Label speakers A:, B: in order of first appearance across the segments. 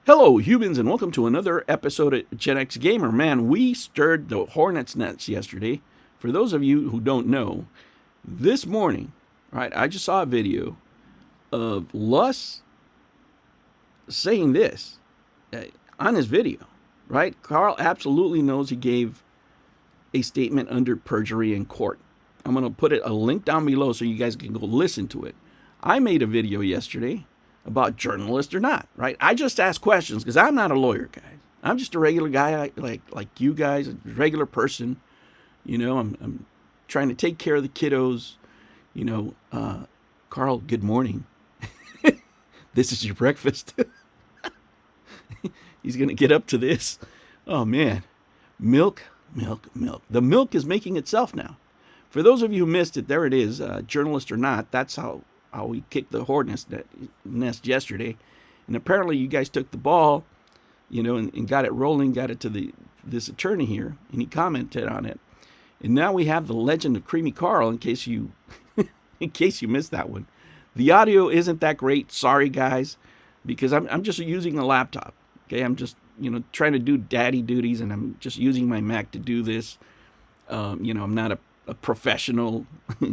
A: Hello, humans, and welcome to another episode of Gen X Gamer. Man, we stirred the hornet's nest yesterday. For those of you who don't know, this morning, right, I just saw a video of Luss saying this on his video, right? Karl absolutely knows he gave a statement under perjury in court. I'm going to put a link down below so you guys can go listen to it. I made a video yesterday about journalist or not, right? I just ask questions because I'm not a lawyer, guys. I'm just a regular guy like you guys, a regular person. You know, I'm trying to take care of the kiddos. You know, Karl, good morning. This is your breakfast. He's going to get up to this. Oh, man. Milk. The milk is making itself now. For those of you who missed it, there it is. Journalist or not, that's how we kicked the hornet's nest yesterday. And apparently you guys took the ball, you know, and got it rolling, got it to this attorney here, and he commented on it. And now we have the legend of Creamy Karl, in case you missed that one. The audio isn't that great. Sorry, guys, because I'm just using a laptop. Okay, I'm just, you know, trying to do daddy duties, and I'm just using my Mac to do this. You know, I'm not a professional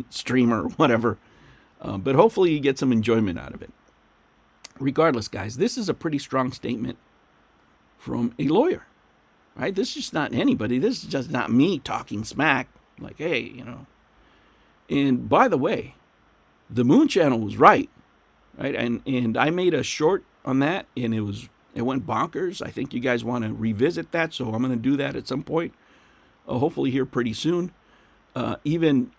A: streamer or whatever. But hopefully you get some enjoyment out of it. Regardless, guys, this is a pretty strong statement from a lawyer, right? This is just not anybody. This is just not me talking smack, like, hey, you know. And by the way, the Moon Channel was right? And I made a short on that, and it went bonkers. I think you guys want to revisit that, so I'm going to do that at some point, hopefully here pretty soon. Even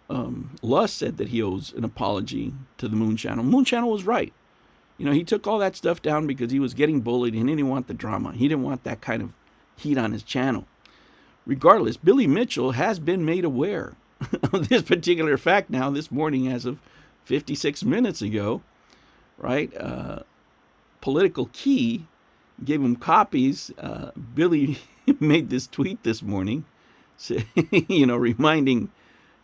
A: Luss said that he owes an apology to the Moon Channel. Moon Channel was right. You know, he took all that stuff down because he was getting bullied and he didn't want the drama. He didn't want that kind of heat on his channel. Regardless, Billy Mitchell has been made aware of this particular fact now this morning as of 56 minutes ago, right? Political Key gave him copies. Billy made this tweet this morning, you know, reminding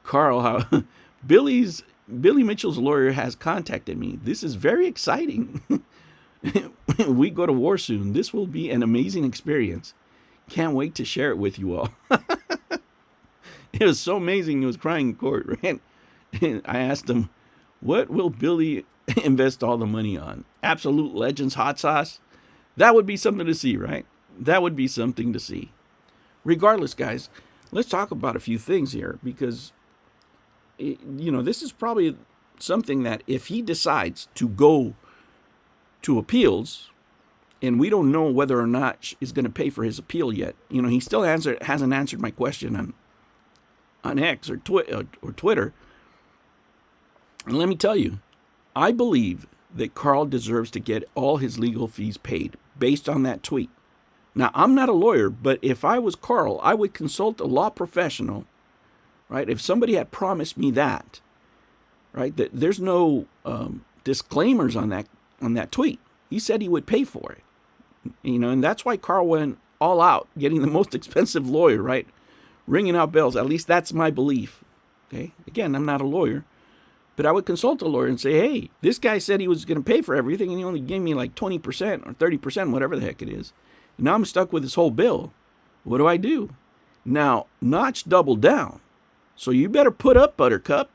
A: Karl how Billy Mitchell's lawyer has contacted me. This is very exciting. We go to war soon. This will be an amazing experience. Can't wait to share it with you all. It was so amazing. He was crying in court, right? And I asked him, what will Billy invest all the money on? Absolute Legends hot sauce? That would be something to see, right? That would be something to see. Regardless, guys, let's talk about a few things here because, you know, this is probably something that if he decides to go to appeals, and we don't know whether or not is going to pay for his appeal yet. You know, he still hasn't answered my question on X or Twitter. And let me tell you, I believe that Karl deserves to get all his legal fees paid based on that tweet. Now, I'm not a lawyer, but if I was Karl, I would consult a law professional, right? If somebody had promised me that, right, that there's no disclaimers on that tweet. He said he would pay for it, you know, and that's why Karl went all out, getting the most expensive lawyer, right, ringing out bells. At least that's my belief. Okay, again, I'm not a lawyer, but I would consult a lawyer and say, hey, this guy said he was going to pay for everything, and he only gave me like 20% or 30%, whatever the heck it is. Now I'm stuck with this whole bill. What do I do? Now, Notch doubled down. So you better put up, Buttercup.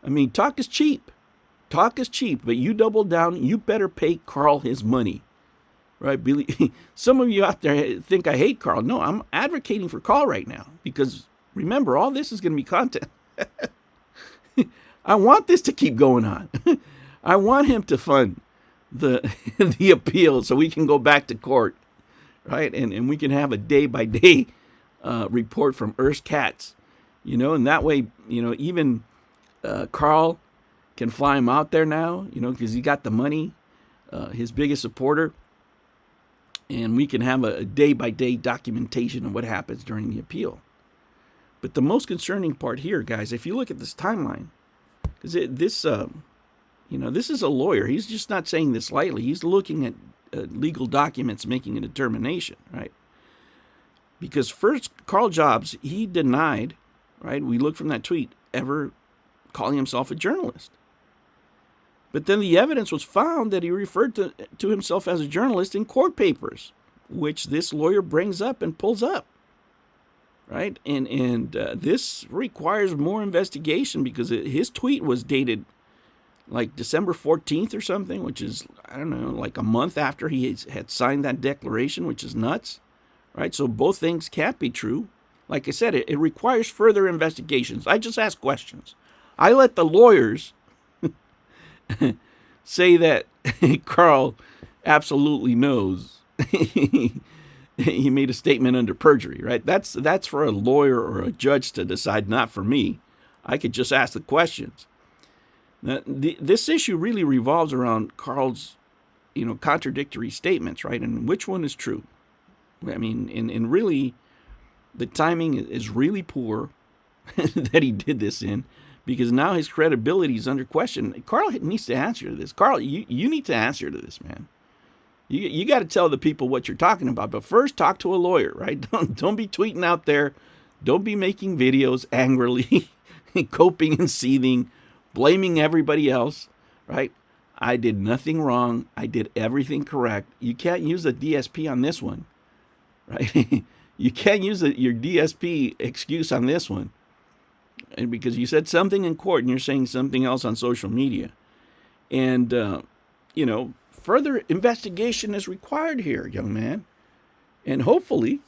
A: I mean, talk is cheap. Talk is cheap, but you double down. You better pay Karl his money. Right, Billy? Some of you out there think I hate Karl. No, I'm advocating for Karl right now because remember, all this is going to be content. I want this to keep going on. I want him to fund the appeal so we can go back to court. Right, and we can have a day-by-day report from Earth's Cats, you know, and that way, you know, even Karl can fly him out there now, you know, because he got the money, his biggest supporter, and we can have a day-by-day documentation of what happens during the appeal. But the most concerning part here, guys, if you look at this timeline, because this is a lawyer. He's just not saying this lightly. He's looking at legal documents making a determination, right? Because first, Karl Jobst, he denied, right? We look from that tweet, ever calling himself a journalist. But then the evidence was found that he referred to himself as a journalist in court papers, which this lawyer brings up and pulls up. Right? And this requires more investigation because his tweet was dated like December 14th or something, which is, I don't know, like a month after he had signed that declaration, which is nuts. Right? So both things can't be true. Like I said, it requires further investigations. I just ask questions. I let the lawyers say that Karl absolutely knows he made a statement under perjury, right? That's for a lawyer or a judge to decide, not for me. I could just ask the questions. Now, this issue really revolves around Karl's, contradictory statements, right? And which one is true? I mean, and really, the timing is really poor that he did this in, because now his credibility is under question. Karl needs to answer to this. Karl, you need to answer to this, man. You got to tell the people what you're talking about, but first talk to a lawyer, right? Don't be tweeting out there. Don't be making videos angrily, coping and seething, blaming everybody else, right? I did nothing wrong. I did everything correct. You can't use a DSP on this one, right? You can't use your DSP excuse on this one, and because you said something in court and you're saying something else on social media. And, further investigation is required here, young man. And hopefully,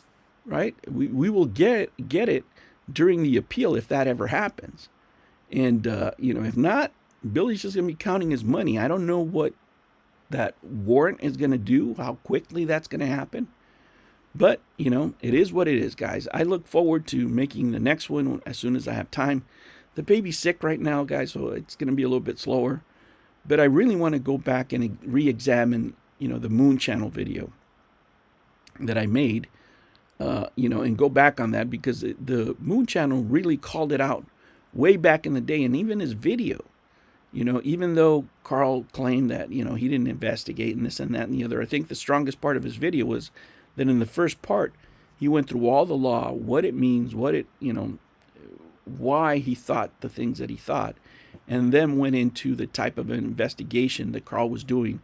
A: right, we will get it during the appeal if that ever happens. And, if not, Billy's just going to be counting his money. I don't know what that warrant is going to do, how quickly that's going to happen. But, it is what it is, guys. I look forward to making the next one as soon as I have time. The baby's sick right now, guys, so it's going to be a little bit slower. But I really want to go back and re-examine, the Moon Channel video that I made, and go back on that, because the Moon Channel really called it out way back in the day. And even his video, even though Karl claimed that, he didn't investigate and this and that and the other, I think the strongest part of his video was that in the first part, he went through all the law, what it means, why he thought the things that he thought, and then went into the type of investigation that Karl was doing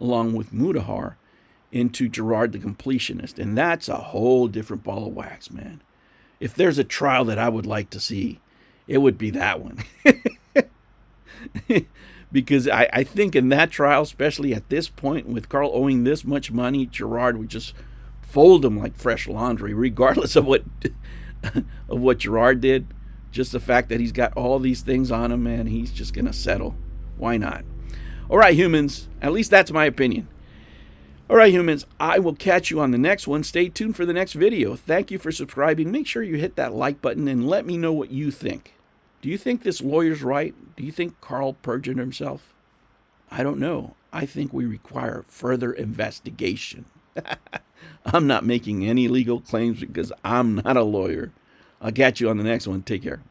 A: along with Mudahar into Gerard the Completionist. And that's a whole different ball of wax, man. If there's a trial that I would like to see, it would be that one. Because I think in that trial, especially at this point, with Karl owing this much money, Gerard would just fold him like fresh laundry, regardless of what Gerard did. Just the fact that he's got all these things on him, man, he's just going to settle. Why not? All right, humans. At least that's my opinion. All right, humans. I will catch you on the next one. Stay tuned for the next video. Thank you for subscribing. Make sure you hit that like button and let me know what you think. Do you think this lawyer's right? Do you think Karl perjured himself? I don't know. I think we require further investigation. I'm not making any legal claims because I'm not a lawyer. I'll catch you on the next one. Take care.